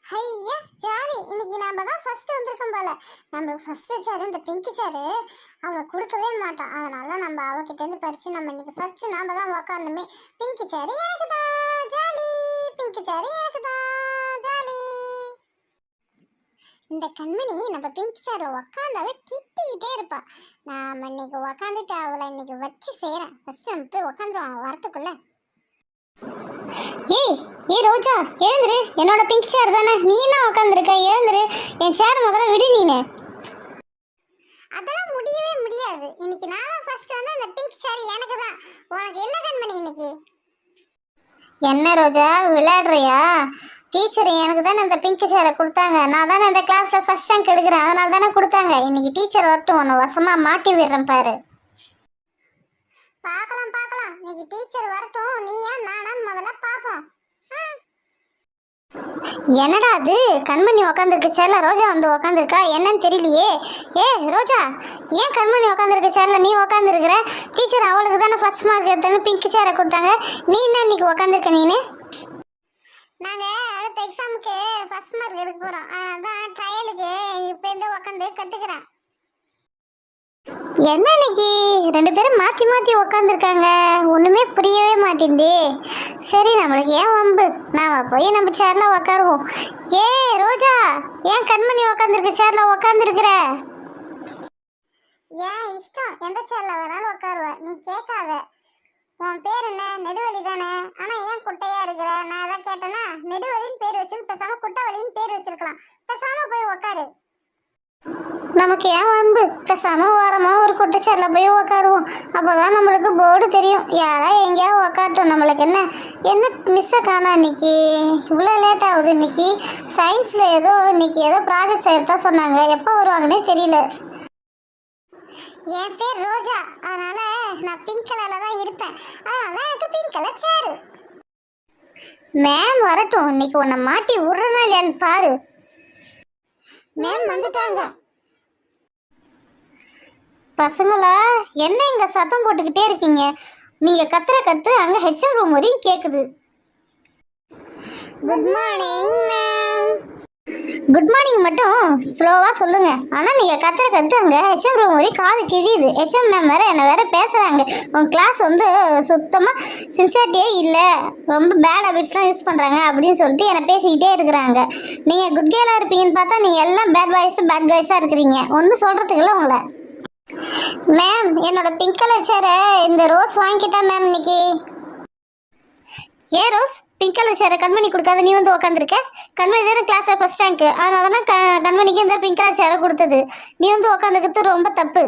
ஐயா ஜாலி, இன்னைக்கு நாம தான் ஃபர்ஸ்ட் வந்திருக்கோம் போல. நம்ம ஃபர்ஸ்ட் சேர் இந்த பிங்க் சேரு அவ கொடுக்கவே மாட்டான். அதனால நம்ம அவகிட்ட இருந்து பறிச்சு நம்ம இன்னைக்கு ஃபர்ஸ்ட் நாம தான் உட்காரணுமே. பிங்க் சேரு எனக்கு தான் ஜாலி, பிங்க் சேரு எனக்கு தான் ஜாலி. இந்த கண்மணி நம்ம பிங்க் சேர்ல உக்காந்தாவே திட்டிக்கிட்டே இருப்பா. நாம இன்னைக்கு உக்காந்துட்டு அவளை இன்னைக்கு வச்சு செய்யறேன். ஃபர்ஸ்ட் நம்ம போய் உக்காந்துருவான் வரத்துக்குள்ள. ஏய் ஏய் ரோஜா, எழுந்துரு. என்னோட பிங்க் சேர் தானே, நீ என்ன உட்காந்துருக்க? எழுந்துரு, என் சேர் முதல்ல விடு. நீனு அதெல்லாம் முடியவே முடியாது. இன்னைக்கு நான் தான் ஃபர்ஸ்ட் வந்து அந்த பிங்க் சேர் எனக்கு தான். உனக்கு இல்ல கண்மணி இன்னைக்கு. என்ன ரோஜா விளையாடுறியா? டீச்சர் எனக்கு தானே இந்த பிங்க் சேரை கொடுத்தாங்க. நான் தானே இந்த கிளாஸ்ல ஃபர்ஸ்ட் ரேங்க் எடுக்கிறேன், அதனால தானே கொடுத்தாங்க. இன்னைக்கு டீச்சர் வரட்டும், உன்னை வசமா மாட்டி விடுறேன் பாரு. பார்க்கலாம் பார்க்கலாம், இன்னைக்கு டீச்சர் வரட்டும். நீயா நானா முதல்ல பாப்போம். என்னடா அது, கண்மணி உக்காந்துருக்க சேர்ல ரோஜா வந்து உக்காந்துருக்கா, என்னன்னு தெரியலையே. ஏ ரோஜா, ஏன் கண்மணி உக்காந்துருக்க சேர்ல நீ உக்காந்துருக்குற? டீச்சர் அவளுக்கு தானே ஃபர்ஸ்ட் மார்க் எடுத்தானே பிங்க் சேரை கொடுத்தாங்க. நீ என்ன இன்னைக்கு உக்காந்துருக்க? நீனு நாங்க அடுத்த எக்ஸாமுக்கு ஃபர்ஸ்ட் மார்க் எடுக்க போறோம், அதான் ட்ரையலுக்கு இப்போ இருந்து உக்காந்து கத்துக்கிறேன். என்ன இன்னைக்கு ரெண்டு பேரும் மாற்றி மாற்றி உக்காந்துருக்காங்க, ஒன்றுமே புரியவே மாட்டேங்குது. சரி நம்மளுக்கு ஏன் வம்பு, நாம் போய் நம்ம சேரில் உக்காருவோம். ஏ ரோஜா, ஏன் கண்மணி உக்காந்துருக்க சேரில் உக்காந்துருக்குற? ஏன் இஷ்டம், எந்த சேரில் வேணாலும் உட்காருவேன், நீ கேட்காத. உன் பேர் என்ன? நெடுவலி தானே. ஆனால் ஏன் குட்டையா இருக்கிற? நான் அதான் கேட்டேன்னா, நெடுவலின்னு பேர் வச்சு பேசாம குட்டவலின்னு பேர் வச்சிருக்கலாம். பேசாம போய் உக்காரு. நமக்கு ஏன் வம்பு, பேசாம ஓரமாக ஒரு குட்டச்சேரில் போய் உக்காருவோம். அப்போதான் நம்மளுக்கு போர்டு தெரியும். யாரா எங்கேயாவது உக்காட்டும். நம்மளுக்கு என்ன என்ன மிஸ்ஸை காணா இன்னைக்கு, இவ்வளோ லேட் ஆகுது. இன்னைக்கு சயின்ஸில் இன்னைக்கு ஏதோ ப்ராஜெக்ட் செய்யறதா சொன்னாங்க. எப்போ வருவாங்கன்னே தெரியல. என் பேர் ரோஜா, அதனால நான் பிங்க் கலரில் தான் இருப்பேன். அதனால எனக்கு பிங்க் கலர் சேரு. மேம் வரட்டும், இன்னைக்கு உன்னை மாட்டி விடுறனா இல்லையான்னு பாரு. மேம் வந்துட்டாங்க. பசங்களா, என்ன இங்க சத்தம் போட்டுக்கிட்டே இருக்கீங்க? நீங்க கத்துற கத்து அங்க ஹெச்எம் ரூம் வரையும் கேக்குது. Good morning ma'am. Good morning மட்டும் ஸ்லோவா சொல்லுங்க. ஆனா நீங்க கத்துற கத்து அங்க ஹெச்எம் ரூம் வரையும் காது கிழியுது. ஹெச்எம் மேம் வேற என்ன வேற பேசுறாங்க. உங்க கிளாஸ் வந்து சுத்தமா சின்சியரிட்டியே இல்லை, ரொம்ப பேட் ஹேபிட்ஸ்லாம் யூஸ் பண்றாங்க அப்படின்னு சொல்லிட்டு என்ன பேசிக்கிட்டே இருக்கிறாங்க. நீங்க குட் கேர்லா இருப்பீங்கன்னு பார்த்தா நீங்க எல்லாம் பேட் பாய்ஸா இருக்கிறீங்க. ஒன்றும் சொல்றதுக்கு இல்லை உங்களை. மேம் என்னோட பிங்க் கலர் சேரை இந்த ரோஸ் வாங்கிக்கிட்டா மேம் இன்னைக்கு. ஏன் ரோஸ், பிங்க் கலர் சேரை கண்மணி கொடுக்காத நீ வந்து உக்காந்துருக்க? கண்மணி தானே கிளாஸில் ஃபர்ஸ்ட் ரேங்க், அதனால தான் கண்மணிக்கு இந்த பிங்க் கலர் சேரை கொடுத்தது. நீ வந்து உக்காந்துருக்கிறது ரொம்ப தப்பு.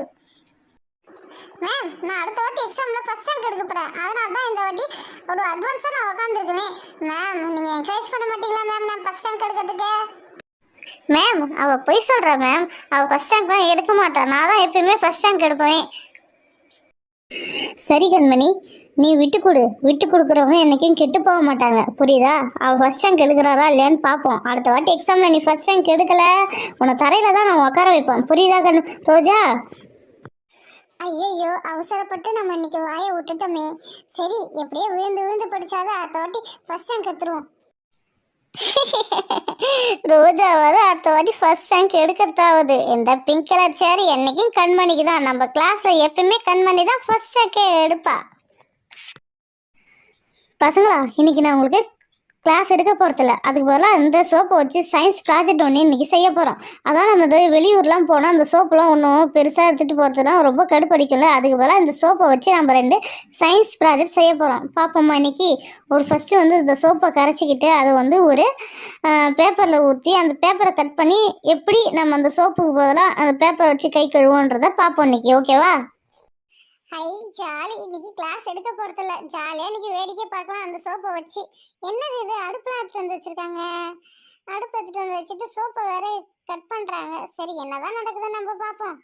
மேம் நான் அடுத்த வாட்டி எக்ஸாம்ல ஃபர்ஸ்ட் ரேங்க் எடுக்க போறேன், அதனால தான் இந்த வாட்டி ஒரு அட்வான்ஸா நான் உட்கார்ந்திருக்கேன். மேம் நீங்க என்கரேஜ் பண்ண மாட்டீங்களா மேம் நான் ஃபர்ஸ்ட் ரேங்க் எடுக்கிறதுக்கு? மேம் அவ பொய் சொல்றா மேம், அவ ஃபர்ஸ்ட் ரேங்க் தான் எடுக்க மாட்டா. நான் தான் எப்பயுமே ஃபர்ஸ்ட் ரேங்க் எடுப்பேன். சரி கண்மணி, நீ விட்டு கொடுக்குறவங்க என்னைக்கும் கெட்டு போக மாட்டாங்க, புரியுதா? அவள் ஃபர்ஸ்ட் ரேங்க் எடுக்கிறாரா இல்லையான்னு பார்ப்போம். அடுத்த வாட்டி எக்ஸாமில் நீ ஃபர்ஸ்ட் ரேங்க் எடுக்கலை, உன்னை தரையில தான் நான் உட்கார வைப்பேன், புரியுதா ரோஜா? ஐயோ அவசரப்பட்டு நம்ம இன்னைக்கு வாயை விட்டுட்டோமே. சரி எப்படியோ விழுந்து படிச்சாதான் அடுத்த வாட்டி ஃபர்ஸ்ட் ரேங்க் எடுத்துருவோம். ரோஜாவது அடுத்த வாட்டி ஃபர்ஸ்ட் ரேங்க் எடுக்கிறதாவது. இந்த பிங்க் கலர் சேர் என்னைக்கும் கண்மணிக்கு தான். நம்ம கிளாஸ்ல எப்பயுமே கண்மணி தான் ஃபர்ஸ்ட் ரேங்கே எடுப்பா. பசங்களா, இன்னைக்கு நான் உங்களுக்கு கிளாஸ் எடுக்க போகிறதில்ல, அதுக்கு பதிலாக இந்த சோப்பை வச்சு சயின்ஸ் ப்ராஜெக்ட் ஒன்று இன்றைக்கி செய்ய போகிறோம். அதான் நம்ம இது வெளியூர்லாம் போனால் அந்த சோப்பெலாம் ஒன்றும் பெருசாக எடுத்துகிட்டு போகிறதுலாம் ரொம்ப கடுப்படிக்கல. அதுக்கு பதிலாக இந்த சோப்பை வச்சு நம்ம 2 சயின்ஸ் ப்ராஜெக்ட் செய்ய போகிறோம். பார்ப்போம்மா. இன்றைக்கி ஃபஸ்ட்டு வந்து இந்த சோப்பை கரைச்சிக்கிட்டு அதை வந்து ஒரு பேப்பரில் ஊற்றி அந்த பேப்பரை கட் பண்ணி எப்படி நம்ம அந்த சோப்புக்கு பதிலாக அந்த பேப்பரை வச்சு கை கழுவோன்றதை பார்ப்போம் இன்றைக்கி. ஓகேவா? ஹை ஜாலி, இன்னைக்கு கிளாஸ் எடுக்க போறதில்ல, ஜாலியா இன்னைக்கு வேடிக்கை பார்க்கலாம் அந்த சோப்பை வச்சு. என்னது இது, அடுப்புல எடுத்துட்டு வந்து வச்சிருக்காங்க. அடுப்பு எடுத்துட்டு வந்து வச்சுட்டு சோப்பை வேற கட் பண்றாங்க. சரி என்னதான் நடக்குதுன்னு நம்ம பார்ப்போம்.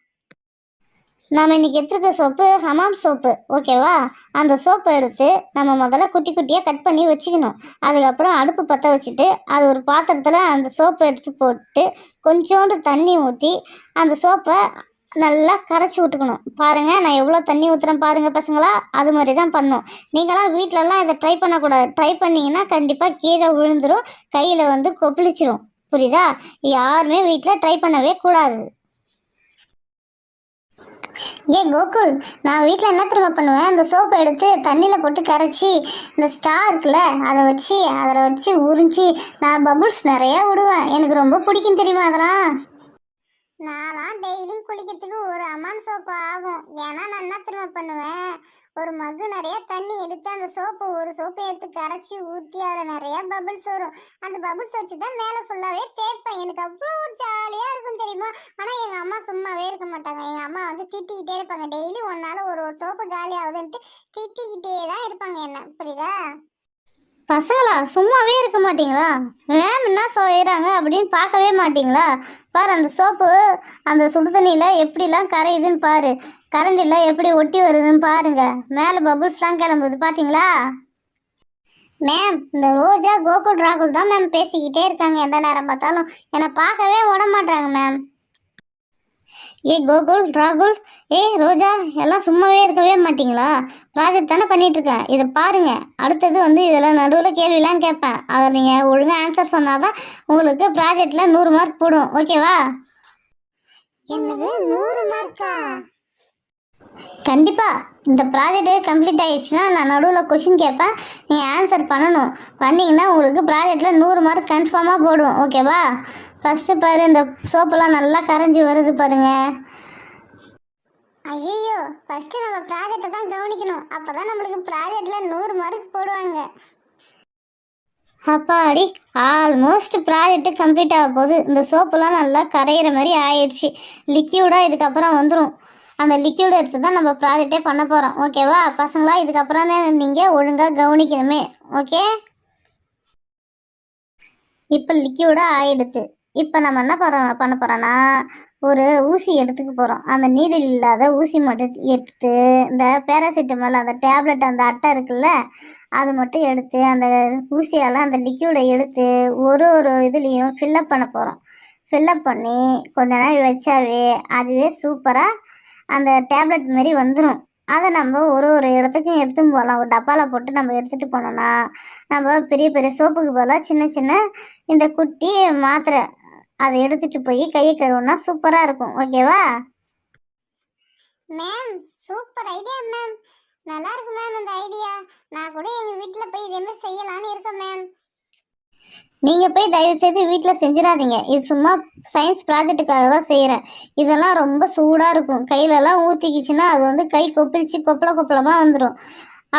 நம்ம இன்னைக்கு எடுத்துருக்க சோப்பு ஹமாம் சோப்பு, ஓகேவா? அந்த சோப்பை எடுத்து நம்ம முதல்ல குட்டி குட்டியாக கட் பண்ணி வச்சுக்கணும். அதுக்கப்புறம் அடுப்பு பற்ற வச்சுட்டு அது ஒரு பாத்திரத்தில் அந்த சோப்பை எடுத்து போட்டு கொஞ்சோண்டு தண்ணி ஊற்றி அந்த சோப்பை நல்லா கரைச்சி விட்டுக்கணும். பாருங்கள் நான் எவ்வளோ தண்ணி ஊற்றுறேன் பாருங்கள் பசங்களா, அது மாதிரி தான் பண்ணணும். நீங்களாம் வீட்டிலலாம் இதை ட்ரை பண்ணக்கூடாது. ட்ரை பண்ணிங்கன்னா கண்டிப்பாக கீழே விழுந்துடும், கையில் வந்து கொப்பளிச்சிரும். புரியுதா? யாருமே வீட்டில் ட்ரை பண்ணவே கூடாது. கோகுல், நான் வீட்டில் என்ன திரும்ப பண்ணுவேன், அந்த சோப்பை எடுத்து தண்ணியில் போட்டு கரைச்சி இந்த ஸ்டார் இருக்குல்ல அதில் வச்சு உறிஞ்சி நான் பபுள்ஸ் நிறைய விடுவேன். எனக்கு ரொம்ப பிடிக்கும் தெரியுமா அதெல்லாம். நான்லாம் டெய்லியும் குளிக்கிறதுக்கு ஒரு அம்மான் சோப்பு ஆகும். ஏன்னா நான் என்ன திரும்ப பண்ணுவேன், ஒரு மக்கு நிறைய தண்ணி எடுத்து அந்த ஒரு சோப்பை எடுத்து கரைச்சி ஊற்றி அதில் நிறைய பபிள்ஸ் வரும். அந்த பபிள்ஸ் வச்சு தான் மேலே ஃபுல்லாகவே தேய்ப்பேன். எனக்கு அவ்வளோ ஒரு ஜாலியாக இருக்கும் தெரியுமா. ஆனால் எங்கள் அம்மா சும்மாவே இருக்க மாட்டாங்க. எங்கள் அம்மா வந்து திட்டிக்கிட்டே இருப்பாங்க. டெய்லி ஒன்றால் ஒரு சோப்பு காலி ஆகுதுன்ட்டு திட்டிக்கிட்டே தான் இருப்பாங்க என்ன, புரியுதா? பசங்களா சும்மாவே இருக்க மாட்டீங்களா? மேம் என்ன செய்கிறாங்க அப்படின்னு பார்க்கவே மாட்டீங்களா? பாரு அந்த சோப்பு அந்த சுடு தண்ணியில் எப்படிலாம் கரையுதுன்னு பாரு, கரண்டில் எப்படி ஒட்டி வருதுன்னு பாருங்க, மேலே பபுள்ஸ்லாம் கிளம்புது பார்த்தீங்களா? மேம், இந்த ரோஜா கோகுல் ராகுல் தான் மேம் பேசிக்கிட்டே இருக்காங்க எந்த நேரம் பார்த்தாலும். என்னை பார்க்கவே விட மாட்டாங்க மேம். கோகுல் ராகுல், ரோஜா, எல்லாம் சும்மாவே இருக்கவே மாட்டீங்களா? ப்ராஜெக்ட் தானே பண்ணிட்டு இருக்கேன், இதை பாருங்க. அடுத்தது வந்து இதெல்லாம் நடுவில் கேள்விலாம் கேட்பேன், அதை நீங்கள் ஒழுங்காக ஆன்சர் சொன்னாதான் உங்களுக்கு ப்ராஜெக்டில் 100 மார்க் போடும், ஓகேவா? என்னது 100 மார்க்கா? கண்டிப்பா. இந்த ப்ராஜெக்ட் கம்ப்ளீட் ஆயிடுச்சுன்னா நான் நடுவில் கொஷின் கேட்பேன், நீங்கள் ஆன்சர் பண்ணணும். பண்ணீங்கன்னா உங்களுக்கு ப்ராஜெக்டில் 100 மார்க் கன்ஃபார்மாக போடும், ஓகேவா? ஃபஸ்ட்டு பாரு, இந்த சோப்பெல்லாம் நல்லா கரைஞ்சி வருது பாருங்க. ஐயோ, ஃபஸ்ட்டு நம்ம ப்ராஜெக்டை தான் கவனிக்கணும். அப்போ தான் நம்மளுக்கு ப்ராஜெக்டில் 100 மார்க் போடுவாங்க. அப்பாடி, ஆல்மோஸ்ட் ப்ராஜெக்ட் கம்ப்ளீட் ஆக போகுது. இந்த சோப்புலாம் நல்லா கரையிற மாதிரி ஆயிடுச்சு. லிக்யூடாக இதுக்கப்புறம் வந்துடும். அந்த லிக்யூட் எடுத்து தான் நம்ம ப்ராஜெக்டே பண்ண போகிறோம், ஓகேவா? பசங்களா இதுக்கப்புறம் தான் நீங்கள் ஒழுங்காக கவனிக்கணுமே, ஓகே? இப்போ லிக்யூடாக ஆயிடுது. இப்போ நம்ம என்ன பண்ண போகிறோன்னா, ஒரு ஊசி எடுத்துக்க போகிறோம். அந்த நீடில் இல்லாத ஊசி மட்டும் எடுத்து, இந்த பேராசிட்டமால் அந்த டேப்லெட் அந்த அட்டை இருக்குல்ல, அது மட்டும் எடுத்து அந்த ஊசியால் அந்த லிக்யூடை எடுத்து ஒரு இதுலேயும் ஃபில்லப் பண்ண போகிறோம். ஃபில்லப் பண்ணி கொஞ்ச நாள் வச்சாவே அதுவே சூப்பராக அந்த டேப்லெட் மாரி வந்துடும். அதை நம்ம ஒரு இடத்துக்கும் எடுத்துன்னு போகலாம். ஒரு டப்பாவில் போட்டு நம்ம எடுத்துகிட்டு போனோம்னா நம்ம பெரிய பெரிய சோப்புக்கு பதிலாக சின்ன சின்ன இந்த குட்டி மாத்திரை அதை எடுத்துகிட்டு போய் கையை கழுவுனா சூப்பராக இருக்கும், ஓகேவா? Ma'am, super idea ma'am. நல்லா இருக்கு மேம் இந்த ஐடியா. நான் கூட எங்கள் வீட்டில் போய் இதே மாதிரி செய்யலான்னு இருக்கேன் மேம். நீங்கள் போய் தயவுசெய்து வீட்டில் செஞ்சிடாதீங்க. இது சும்மா சயின்ஸ் ப்ராஜெக்டுக்காக தான் செய்கிறேன். இதெல்லாம் ரொம்ப சூடாக இருக்கும். கையிலலாம் ஊற்றிக்கிச்சுன்னா அது வந்து கை கொப்பளிச்சு கொப்பளமாக வந்துடும்.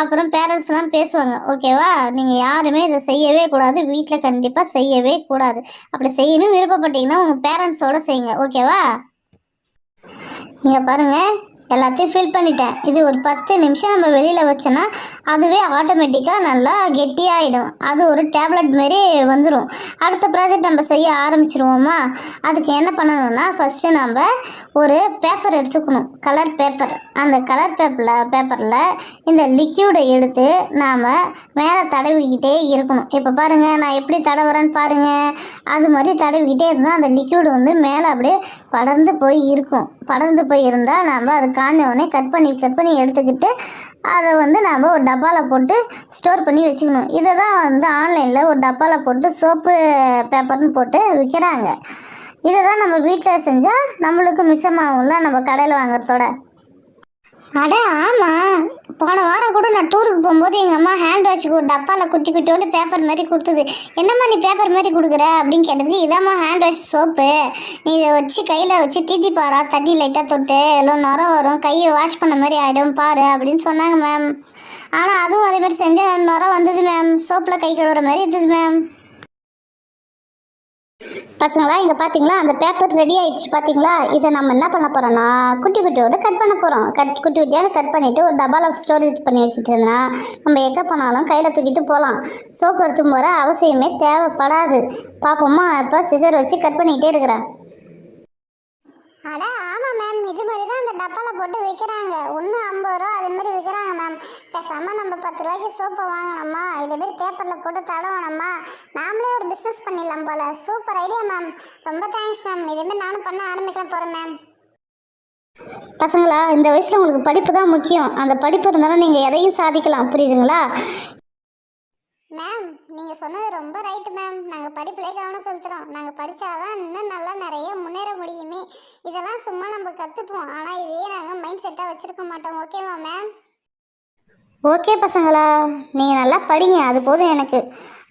அப்புறம் பேரண்ட்ஸ்லாம் பேசுவாங்க, ஓகேவா? நீங்கள் யாருமே இதை செய்யவே கூடாது. வீட்டில் கண்டிப்பாக செய்யவே கூடாது. அப்படி செய்யணும் விருப்பப்பட்டீங்கன்னா உங்கள் பேரண்ட்ஸோடு செய்யுங்க, ஓகேவா? நீங்கள் பாருங்கள், எல்லாத்தையும் ஃபில் பண்ணிட்டேன். இது ஒரு 10 நிமிஷம் நம்ம வெளியில் வச்சோன்னா அதுவே ஆட்டோமேட்டிக்காக நல்லா கெட்டியாகிடும். அது ஒரு டேப்லெட் மாரி வந்துடும். அடுத்த ப்ராஜெக்ட் நம்ம செய்ய ஆரம்பிச்சிருவோமா? அதுக்கு என்ன பண்ணணும்னா, ஃபஸ்ட்டு நம்ம ஒரு பேப்பர் எடுத்துக்கணும், கலர் பேப்பர். அந்த கலர் பேப்பரில் இந்த லிக்யூடை எடுத்து நாம் மேலே தடவிக்கிட்டே இருக்கணும். இப்போ பாருங்கள், நான் எப்படி தடவுறேன்னு பாருங்கள். அது மாதிரி தடவிக்கிட்டே இருந்தால் அந்த லிக்யூடு வந்து மேலே அப்படியே படர்ந்து போய் இருக்கும். படர்ந்து போய் இருந்தால் நம்ம அது காஞ்சவொடனே கட் பண்ணி எடுத்துக்கிட்டு அதை வந்து நம்ம ஒரு டப்பாவில் போட்டு ஸ்டோர் பண்ணி வச்சுக்கணும். இதை தான் வந்து ஆன்லைனில் ஒரு டப்பாவில் போட்டு சோப்பு பேப்பர்னு போட்டு விற்கிறாங்க. இதை தான் நம்ம வீட்டில் செஞ்சால் நம்மளுக்கு மிச்சமாகும்ல நம்ம கடையில் வாங்குறதோட. அட ஆமாம், போன வாரம் கூட நான் டூருக்கு போகும்போது எங்கள் அம்மா ஹேண்ட் வாஷுக்கு ஒரு டப்பாவில் குட்டி பேப்பர் மாதிரி கொடுத்தது. என்னம்மா நீ பேப்பர் மாதிரி கொடுக்குற அப்படின்னு கேட்டதுக்கு, இதாம்மா ஹேண்ட் வாஷ் சோப்பு, நீ இதை வச்சு கையில் வச்சு தீத்தி பாரா, தண்ணி லைட்டாக தொட்டு எல்லாம் நுரம் வரும், கையை வாஷ் பண்ண மாதிரி ஆகிடும் பாரு அப்படின்னு சொன்னாங்க மேம். ஆனால் அதுவும் அதே மாதிரி செஞ்சு நுரம் வந்தது மேம். சோப்பில் கை கழுவுற மாதிரி இருந்தது மேம். பசங்களா இங்கே பார்த்தீங்களா, அந்த பேப்பர் ரெடி ஆகிடுச்சு பார்த்தீங்களா? இதை நம்ம என்ன பண்ண போகிறோன்னா குட்டியோடு கட் பண்ண போகிறோம். குட்டியோட கட் பண்ணிவிட்டு ஒரு டப்பாவில் ஸ்டோரேஜ் பண்ணி வச்சுட்டு இருந்தா நம்ம எங்கே போனாலும் கையில் தூக்கிட்டு போகலாம். சோப்பு எடுத்து போகிற அவசியமே தேவைப்படாது. பார்ப்போமா? இப்போ சிசர் வச்சு கட் பண்ணிக்கிட்டே இருக்கிறேன். அட ஆமாம் மேம், இது மாதிரி தான் இந்த டப்பாவில் போட்டு விற்கிறாங்க. ஒன்று 50 ரூபா அது மாதிரி விற்கிறாங்க மேம். பேசாமல் நம்ம 10 ரூபாய்க்கு சோப்பை வாங்கினோம்மா, இதேமாரி பேப்பரில் போட்டு தடவணும்மா, நாமளே ஒரு பிஸ்னஸ் பண்ணிடலாம் போல். சூப்பர் ஐடியா மேம், ரொம்ப தேங்க்ஸ் மேம். இதேமாரி நானும் பண்ண ஆரம்பிக்க போகிறேன் மேம். பசங்களா, இந்த வயசில் உங்களுக்கு படிப்பு தான் முக்கியம். அந்த படிப்பு இருந்தாலும் நீங்கள் எதையும் சாதிக்கலாம், புரியுதுங்களா? மேம் நீங்கள் சொன்னது ரொம்ப ரைட்டு மேம். நாங்கள் படிப்பிலே கவனம் செலுத்துகிறோம். நாங்கள் படித்தாதான் இன்னும் நல்லா நிறைய முன்னேற முடியுமே. இதெல்லாம் சும்மா நம்ம கற்றுப்போம், ஆனால் இதையே நாங்கள் மைண்ட் செட்டாக வச்சுருக்க மாட்டோம். ஓகேவா மேம்? ஓகே பசங்களா, நீங்கள் நல்லா படிங்க, அது போதும் எனக்கு.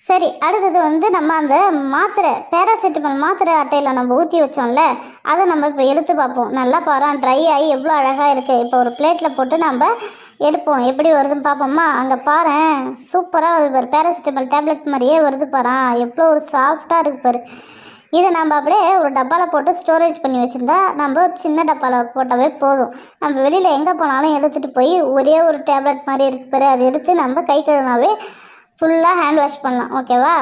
சரி, அடுத்தது வந்து நம்ம அந்த மாத்திரை பேராசிட்டமல் மாத்திரை அட்டையில் நம்ம ஊற்றி வச்சோம்ல, அதை நம்ம இப்போ எடுத்து பார்ப்போம். நல்லா பாரு, ட்ரை ஆகி எவ்வளோ அழகாக இருக்குது. இப்போ ஒரு பிளேட்டில் போட்டு நம்ம எடுப்போம், எப்படி வருதுன்னு பார்ப்போம்மா. அங்கே பாரு, சூப்பராக வருது பாரு, பேராசிட்டமல் டேப்லெட் மாதிரியே வருது பாரு, எவ்வளோ ஒரு சாஃப்டாக இருக்குது பாரு. இதை நம்ம அப்படியே ஒரு டப்பாவில் போட்டு ஸ்டோரேஜ் பண்ணி வச்சுருந்தா நம்ம ஒரு சின்ன டப்பாவில் போட்டாவே போதும். நம்ம வெளியில் எங்கே போனாலும் எடுத்துகிட்டு போய் ஒரே ஒரு டேப்லெட் மாதிரி இருக்கு பாரு, அதை எடுத்து நம்ம கை கழுவினாவே ஃபுல்லாக ஹேண்ட் வாஷ் பண்ணலாம். ஓகேவா?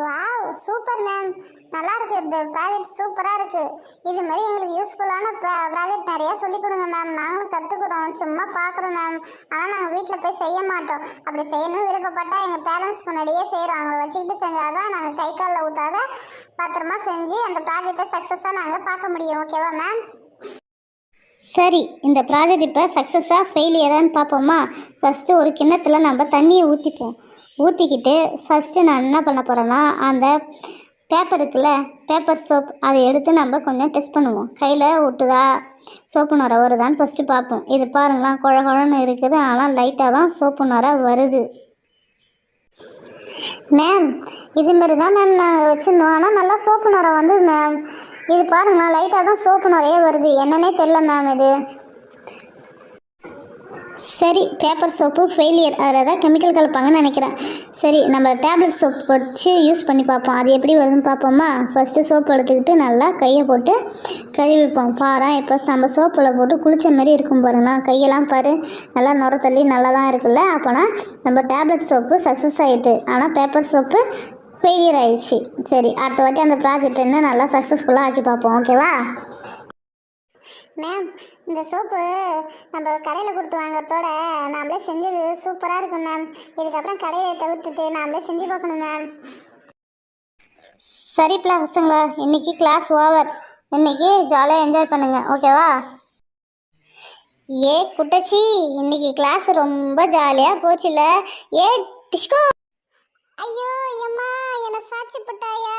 Wow, super ma'am. நல்லா இருக்கு, இந்த ப்ராஜெக்ட் சூப்பராக இருக்கு. இது மாதிரி எங்களுக்கு யூஸ்ஃபுல்லான ப்ராஜெக்ட் நிறையா சொல்லிக் கொடுங்க மேம். நாங்களும் கற்றுக்குறோம், சும்மா பார்க்குறோம் மேம். ஆனால் நாங்கள் வீட்டில் போய் செய்ய மாட்டோம். அப்படி செய்யணும் விருப்பப்பட்டால் எங்கள் பேரண்ட்ஸ் முன்னாடியே செய்கிறோம். அவங்கள வச்சுக்கிட்டு செஞ்சால் தான் நாங்கள் கை காலில் ஊற்றாத பத்திரமா செஞ்சு அந்த ப்ராஜெக்டை சக்ஸஸாக நாங்கள் பார்க்க முடியும். ஓகேவா மேம்? சரி, இந்த ப்ராஜெக்ட் இப்போ சக்ஸஸாக ஃபெயிலியரான்னு பார்ப்போமா. ஃபஸ்ட்டு ஒரு கிண்ணத்தில் நம்ம தண்ணியை ஊற்றிப்போம். ஊற்றிக்கிட்டு ஃபஸ்ட்டு நான் என்ன பண்ண போகிறேன்னா, அந்த பேப்பர் இருக்குல்ல, பேப்பர் சோப், அதை எடுத்து நம்ம கொஞ்சம் டெஸ்ட் பண்ணுவோம். கையில் ஒட்டுதா, சோப்பு நுரை வருதான்னு ஃபஸ்ட்டு பார்ப்போம். இது பாருங்களா, குழ குழன்னு இருக்குது, ஆனால் லைட்டாக தான் சோப்பு நுரை வருது. மேம், இதுமாரி தான் மேம் நாங்கள் வச்சுருந்தோம், ஆனால் நல்லா சோப்பு நுரை வந்து மேம். இது பாருங்களா, லைட்டாக தான் சோப்பு நுரையே வருது, என்னன்னே தெரில மேம் இது. சரி, பேப்பர் சோப்பு ஃபெயிலியர், அதில் தான் கெமிக்கல் கலப்பாங்கன்னு நினைக்கிறேன். சரி, நம்ம டேப்லெட் சோப் வச்சு யூஸ் பண்ணி பார்ப்போம், அது எப்படி வருதுன்னு பார்ப்போமா. ஃபஸ்ட்டு சோப்பு எடுத்துக்கிட்டு நல்லா கையை போட்டு கழுவிப்போம். பாரு, இப்போ நம்ம சோப்பில் போட்டு குளித்த மாரி இருக்கும் பாருங்களா, கையெல்லாம் பாரு நல்லா நுர தள்ளி நல்லா தான் இருக்குல்ல. அப்போனா நம்ம டேப்லெட் சோப்பு சக்ஸஸ் ஆகிட்டு, ஆனால் பேப்பர் சோப்பு ஃபெயிலியர் ஆயிடுச்சு. சரி, அடுத்த வாட்டி அந்த ப்ராஜெக்ட் என்ன நல்லா சக்ஸஸ்ஃபுல்லாக ஆக்கி பார்ப்போம். ஓகேவா? மேம், இந்த சோப்பு நம்ம கடையில் கொடுத்து வாங்குறதோட நாமளே செஞ்சது சூப்பராக இருக்கும் மேம். இதுக்கப்புறம் கடையை தவிர்த்துட்டு நாமளே செஞ்சு பார்க்கணும் மேம். சரிப்பா பசங்களா, இன்னைக்கு கிளாஸ் ஓவர். இன்னைக்கு ஜாலியாக என்ஜாய் பண்ணுங்க. ஓகேவா? ஏ குட்டச்சி, இன்னைக்கு கிளாஸ் ரொம்ப ஜாலியாக போச்சுல. ஏ டிஸ்கோ. ஐயோ அம்மா, என்னை சாட்சி போட்டாயா?